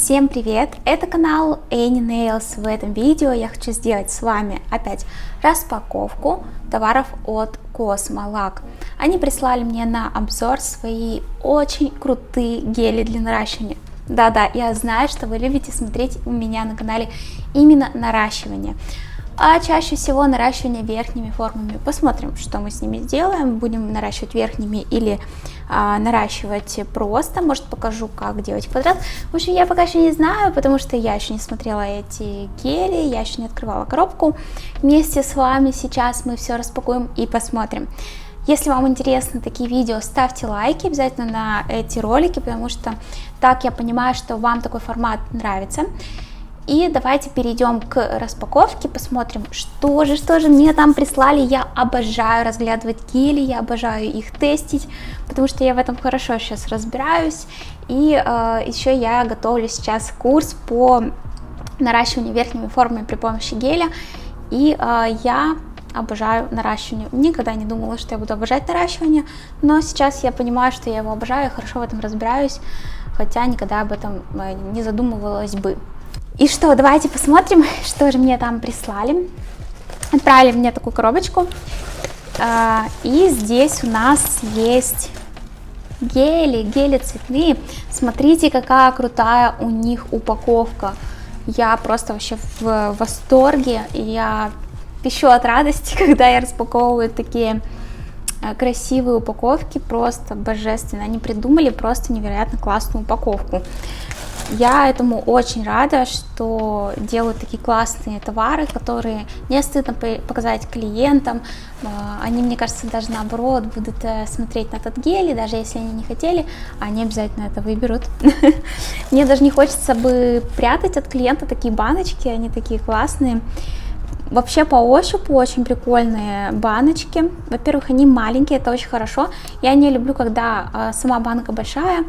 Всем привет! Это канал Any Nails. В этом видео я хочу сделать с вами опять распаковку товаров от Cosmolak. Они прислали мне на обзор свои очень крутые гели для наращивания. Да-да, я знаю, что вы любите смотреть у меня на канале именно наращивание. А чаще всего наращивание верхними формами. Посмотрим, что мы с ними сделаем. Будем наращивать верхними или наращивать просто. Может, покажу, как делать квадрат. В общем, я пока еще не знаю, потому что я еще не смотрела эти гели, я еще не открывала коробку. Вместе с вами сейчас мы все распакуем и посмотрим. Если вам интересны такие видео, ставьте лайки обязательно на эти ролики, потому что так я понимаю, что вам такой формат нравится. И давайте перейдем к распаковке, посмотрим, что же мне там прислали. Я обожаю разглядывать гели, я обожаю их тестить, потому что я в этом хорошо сейчас разбираюсь. И еще я готовлю сейчас курс по наращиванию верхними формами при помощи геля. И я обожаю наращивание. Никогда не думала, что я буду обожать наращивание, но сейчас я понимаю, что я его обожаю, хорошо в этом разбираюсь, хотя никогда об этом не задумывалась бы. И что, давайте посмотрим, что же мне там прислали. Отправили мне такую коробочку. И здесь у нас есть гели цветные. Смотрите, какая крутая у них упаковка. Я просто вообще в восторге. Я пищу от радости, когда я распаковываю такие красивые упаковки. Просто божественно. Они придумали просто невероятно классную упаковку. Я этому очень рада, что делают такие классные товары, которые не стыдно показать клиентам. Они, мне кажется, даже наоборот будут смотреть на этот гель, и даже если они не хотели, они обязательно это выберут. Мне даже не хочется бы прятать от клиента такие баночки, они такие классные. Вообще по ощупу очень прикольные баночки. Во-первых, они маленькие, это очень хорошо. Я не люблю, когда сама банка большая,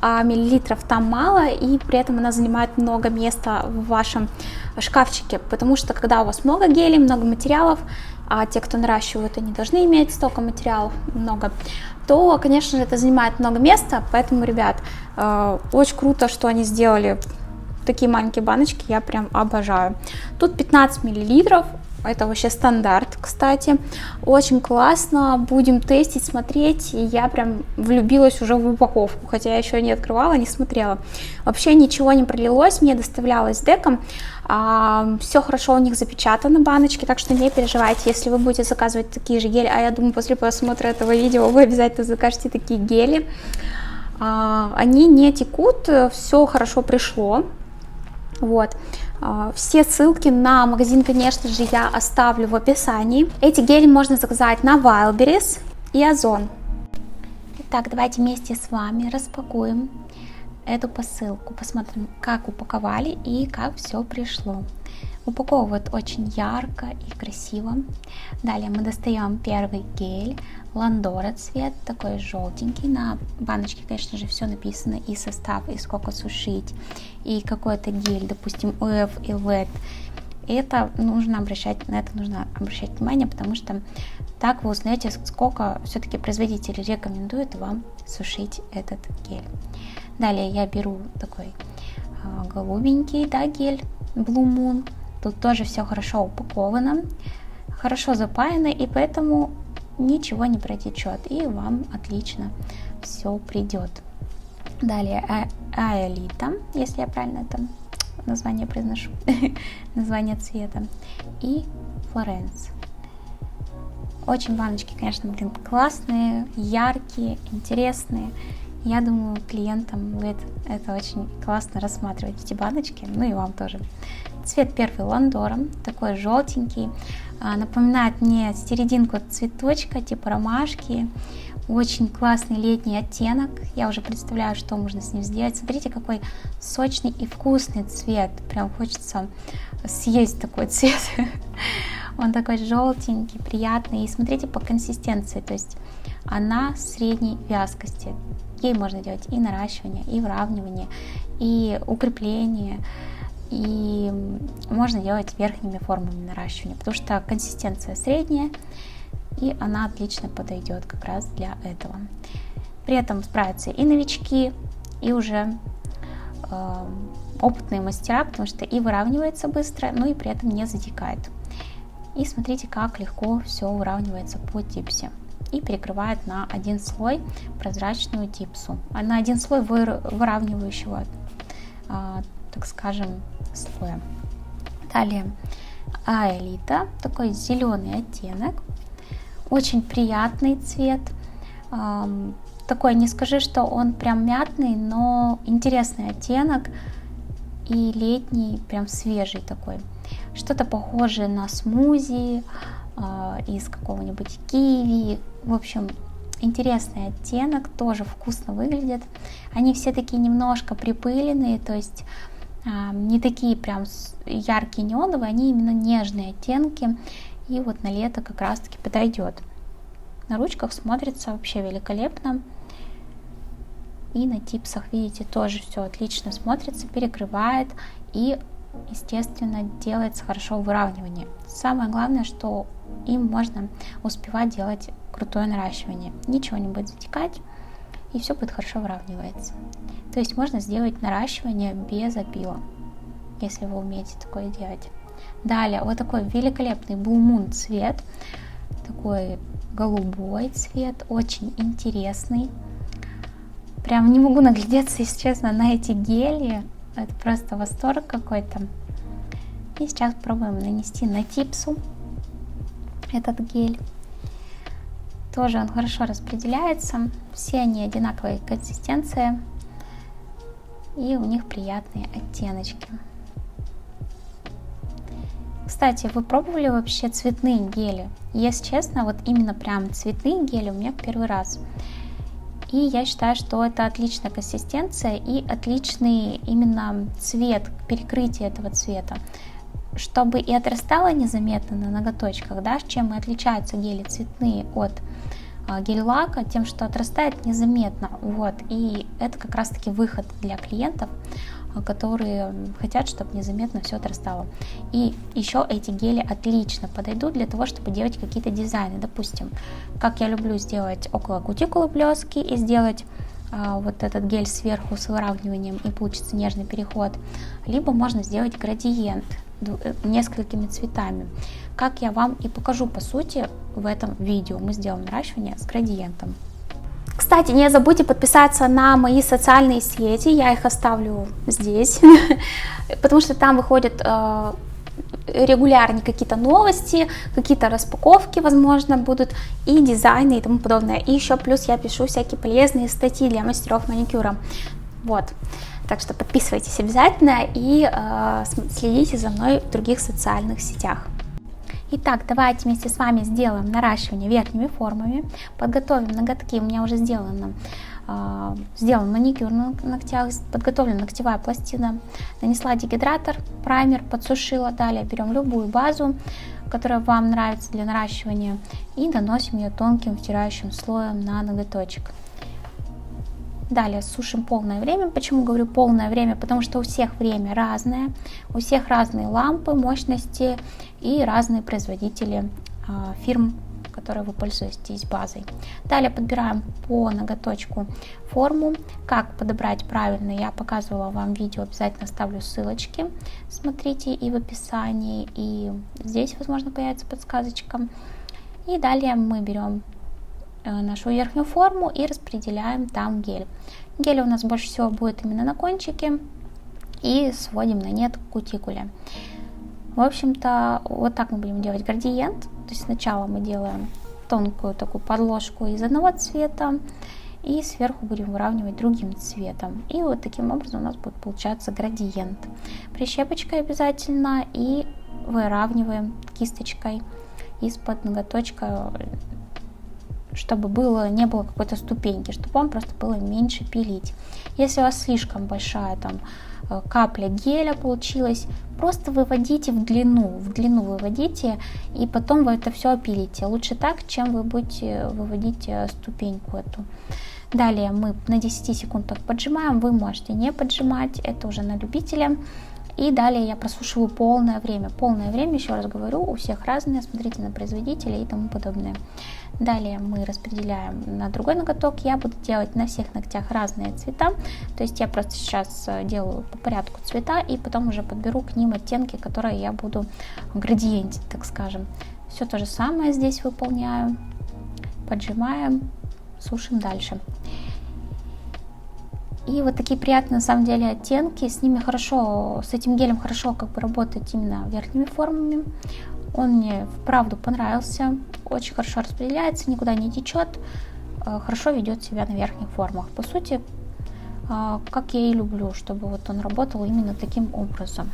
а миллилитров там мало, и при этом она занимает много места в вашем шкафчике. Потому что когда у вас много гелей, много материалов, а те, кто наращивают, они должны иметь столько материалов, много, то, конечно же, это занимает много места. Поэтому, ребят, очень круто, что они сделали такие маленькие баночки, я прям обожаю. Тут 15 миллилитров, это вообще стандарт, кстати. Очень классно, будем тестить, смотреть. И я прям влюбилась уже в упаковку, хотя я еще не открывала, не смотрела. Вообще ничего не пролилось, мне доставлялось деком. Все хорошо у них запечатано, баночки, так что не переживайте, если вы будете заказывать такие же гели. А я думаю, после просмотра этого видео вы обязательно закажете такие гели. Они не текут, все хорошо пришло. Вот. Все ссылки на магазин, конечно же, я оставлю в описании. Эти гели можно заказать на Wildberries и Озон. Итак, давайте вместе с вами распакуем эту посылку. Посмотрим, как упаковали и как все пришло. Упаковывают очень ярко и красиво. Далее мы достаем первый гель. Ландора цвет, такой желтенький. На баночке, конечно же, все написано, и состав, и сколько сушить, и какой-то гель, допустим, УФ и ВЭТ. На это нужно обращать внимание, потому что так вы узнаете, сколько все-таки производитель рекомендует вам сушить этот гель. Далее я беру такой голубенький, да, гель Blue Moon. Тут тоже все хорошо упаковано, хорошо запаяно, и поэтому ничего не протечет, и вам отлично все придет. Далее Аэлита, если я правильно это название произношу, название цвета, и Флоренс. Очень баночки, конечно, классные, яркие, интересные. Я думаю, клиентам будет это очень классно рассматривать, эти баночки, ну и вам тоже. Цвет первый Ландора, такой желтенький, напоминает мне серединку цветочка, типа ромашки. Очень классный летний оттенок, я уже представляю, что можно с ним сделать. Смотрите, какой сочный и вкусный цвет, прям хочется съесть такой цвет. Он такой желтенький, приятный, и смотрите по консистенции, то есть она средней вязкости. Ей можно делать и наращивание, и выравнивание, и укрепление, и можно делать верхними формами наращивания, потому что консистенция средняя, и она отлично подойдет как раз для этого. При этом справятся и новички, и уже опытные мастера, потому что и выравнивается быстро, но и при этом не затекает. И смотрите, как легко все выравнивается по типсе. И перекрывает на один слой прозрачную типсу, а на один слой выравнивающего, так скажем, слоя. Далее Аэлита, такой зеленый оттенок, очень приятный цвет, такой, не скажи, что он прям мятный, но интересный оттенок и летний, прям свежий такой, что-то похожее на смузи из какого-нибудь киви. В общем, интересный оттенок, тоже вкусно выглядит. Они все такие немножко припыленные, то есть не такие прям яркие неоновые, они именно нежные оттенки. И вот на лето как раз таки подойдет. На ручках смотрится вообще великолепно. И на типсах, видите, тоже все отлично смотрится, перекрывает и, естественно, делается хорошо выравнивание. Самое главное, что им можно успевать делать крутое наращивание. Ничего не будет затекать, и все будет хорошо выравниваться. То есть можно сделать наращивание без опила, если вы умеете такое делать. Далее вот такой великолепный Blue Moon цвет, такой голубой цвет, очень интересный. Прям не могу наглядеться, если честно, на эти гели. Это просто восторг какой-то. И сейчас пробуем нанести на типсу этот гель. Тоже он хорошо распределяется. Все они одинаковой консистенции. И у них приятные оттеночки. Кстати, вы пробовали вообще цветные гели? Если честно, вот именно прям цветные гели у меня в первый раз. И я считаю, что это отличная консистенция и отличный именно цвет, перекрытие этого цвета. Чтобы и отрастало незаметно на ноготочках, да, чем и отличаются гели цветные от гель-лака, тем, что отрастает незаметно. Вот. И это как раз-таки выход для клиентов, которые хотят, чтобы незаметно все отрастало. И еще эти гели отлично подойдут для того, чтобы делать какие-то дизайны. Допустим, как я люблю сделать около кутикулы блески и сделать вот этот гель сверху с выравниванием, и получится нежный переход. Либо можно сделать градиент несколькими цветами, как я вам и покажу по сути в этом видео. Мы сделаем наращивание с градиентом. Кстати, не забудьте подписаться на мои социальные сети, я их оставлю здесь, потому что там выходят регулярно какие-то новости, какие-то распаковки, возможно, будут, и дизайны и тому подобное. И еще плюс я пишу всякие полезные статьи для мастеров маникюра. Вот, так что подписывайтесь обязательно и следите за мной в других социальных сетях. Итак, давайте вместе с вами сделаем наращивание верхними формами, подготовим ноготки. У меня уже сделан маникюр на ногтях, подготовлена ногтевая пластина, нанесла дегидратор, праймер, подсушила. Далее берем любую базу, которая вам нравится для наращивания, и наносим ее тонким втирающим слоем на ноготочек. Далее сушим полное время. Почему говорю полное время? Потому что у всех время разное, у всех разные лампы, мощности и разные производители фирм, которые вы пользуетесь базой. Далее подбираем по ноготочку форму. Как подобрать правильно, я показывала вам видео, обязательно оставлю ссылочки. Смотрите и в описании, и здесь, возможно, появится подсказочка. И далее мы берем нашу верхнюю форму и распределяем там гель. Гель у нас больше всего будет именно на кончике, и сводим на нет к кутикуле. В общем-то, вот так мы будем делать градиент. То есть сначала мы делаем тонкую такую подложку из одного цвета, и сверху будем выравнивать другим цветом. И вот таким образом у нас будет получаться градиент. Прищепочкой обязательно, и выравниваем кисточкой из-под ноготочка, чтобы не было какой-то ступеньки, чтобы вам просто было меньше пилить. Если у вас слишком большая там капля геля получилась, просто выводите в длину выводите, и потом вы это все опилите. Лучше так, чем вы будете выводить ступеньку эту. Далее мы на 10 секунд так поджимаем, вы можете не поджимать, это уже на любителя. И далее я просушиваю полное время. Полное время, еще раз говорю, у всех разное, смотрите на производителя и тому подобное. Далее мы распределяем на другой ноготок. Я буду делать на всех ногтях разные цвета. То есть я просто сейчас делаю по порядку цвета и потом уже подберу к ним оттенки, которые я буду градиентить, так скажем. Все то же самое здесь выполняю. Поджимаем, сушим дальше. И вот такие приятные на самом деле оттенки. С ними хорошо, с этим гелем хорошо как бы работать именно верхними формами. Он мне вправду понравился. Очень хорошо распределяется, никуда не течет. Хорошо ведет себя на верхних формах. По сути, как я и люблю, чтобы вот он работал именно таким образом.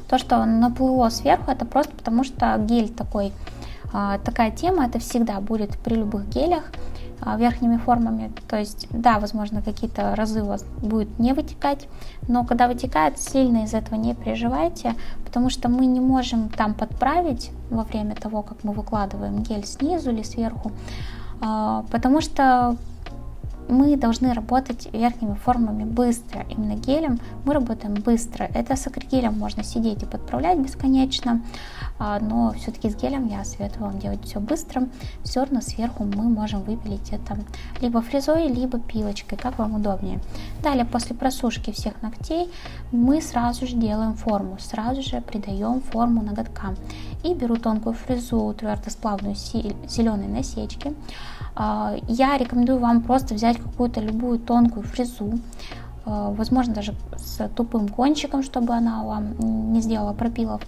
То, что он наплыло сверху, это просто потому, что гель такой, такая тема, это всегда будет при любых гелях верхними формами. То есть, да, возможно, какие-то разы у вас будет не вытекать, но когда вытекает, сильно из этого не переживайте, потому что мы не можем там подправить во время того, как мы выкладываем гель снизу или сверху, потому что мы должны работать верхними формами быстро. Именно гелем мы работаем быстро. Это с акрилгелем можно сидеть и подправлять бесконечно, но все-таки с гелем я советую вам делать все быстро. Все равно сверху мы можем выпилить это либо фрезой, либо пилочкой, как вам удобнее. Далее, после просушки всех ногтей, мы сразу же делаем форму, сразу же придаем форму ноготкам. И беру тонкую фрезу, твердосплавную зеленой насечки. Я рекомендую вам просто взять какую-то любую тонкую фрезу, возможно даже с тупым кончиком, чтобы она вам не сделала пропилов.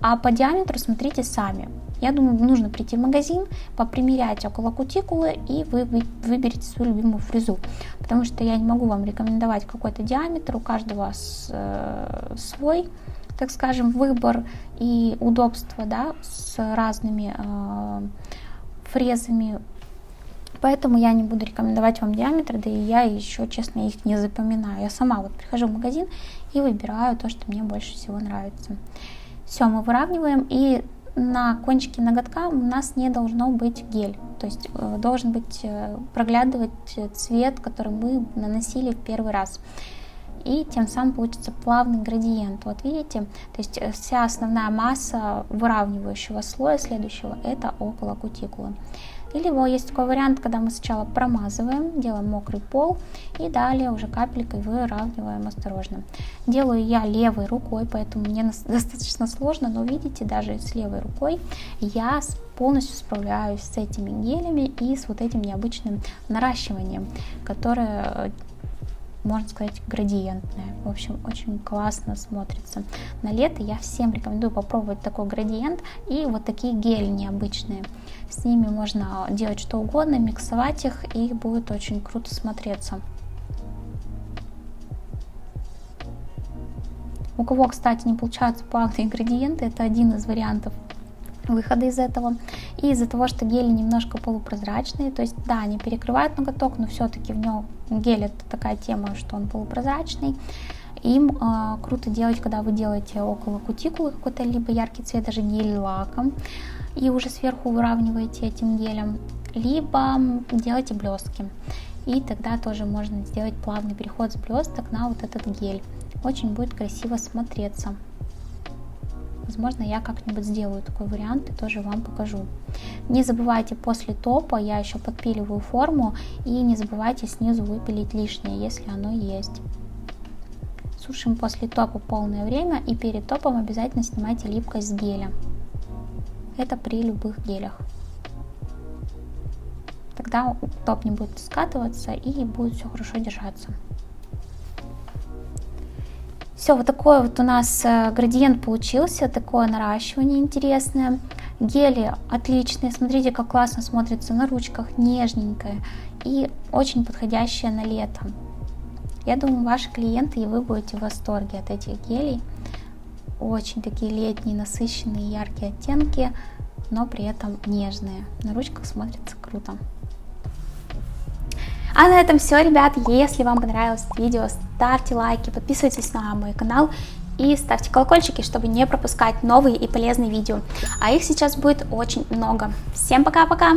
А по диаметру смотрите сами. Я думаю, нужно прийти в магазин, попримерять около кутикулы, и вы выберете свою любимую фрезу. Потому что я не могу вам рекомендовать какой-то диаметр, у каждого свой, так скажем, выбор и удобство, да, с разными фрезами. Поэтому я не буду рекомендовать вам диаметр, да и я еще, честно, их не запоминаю. Я сама вот прихожу в магазин и выбираю то, что мне больше всего нравится. Все, мы выравниваем, и на кончике ноготка у нас не должно быть гель. То есть должен быть проглядывать цвет, который мы наносили в первый раз. И тем самым получится плавный градиент. Вот видите, то есть вся основная масса выравнивающего слоя следующего это около кутикулы. Или есть такой вариант, когда мы сначала промазываем, делаем мокрый пол и далее уже капелькой выравниваем осторожно. Делаю я левой рукой, поэтому мне достаточно сложно, но видите, даже с левой рукой я полностью справляюсь с этими гелями и с вот этим необычным наращиванием, которое, можно сказать, градиентное. В общем, очень классно смотрится. На лето я всем рекомендую попробовать такой градиент и вот такие гели необычные. С ними можно делать что угодно, миксовать их, и будет очень круто смотреться. У кого, кстати, не получаются плавные градиенты, это один из вариантов выхода из этого. И из-за того, что гели немножко полупрозрачные, то есть да, они перекрывают ноготок, но все-таки в нем гель это такая тема, что он полупрозрачный. Им круто делать, когда вы делаете около кутикулы какой-то либо яркий цвет, даже гель лаком, и уже сверху выравниваете этим гелем, либо делаете блестки. И тогда тоже можно сделать плавный переход с блесток на вот этот гель. Очень будет красиво смотреться. Возможно, я как-нибудь сделаю такой вариант и тоже вам покажу. Не забывайте, после топа я еще подпиливаю форму, и не забывайте снизу выпилить лишнее, если оно есть. Сушим после топа полное время, и перед топом обязательно снимайте липкость с геля. Это при любых гелях. Тогда топ не будет скатываться и будет все хорошо держаться. Все, вот такой вот у нас градиент получился, такое наращивание интересное. Гели отличные, смотрите, как классно смотрится на ручках, нежненькое и очень подходящее на лето. Я думаю, ваши клиенты и вы будете в восторге от этих гелей. Очень такие летние, насыщенные, яркие оттенки, но при этом нежные. На ручках смотрится круто. А на этом все, ребят. Если вам понравилось видео, ставьте лайки, подписывайтесь на мой канал и ставьте колокольчики, чтобы не пропускать новые и полезные видео. А их сейчас будет очень много. Всем пока-пока!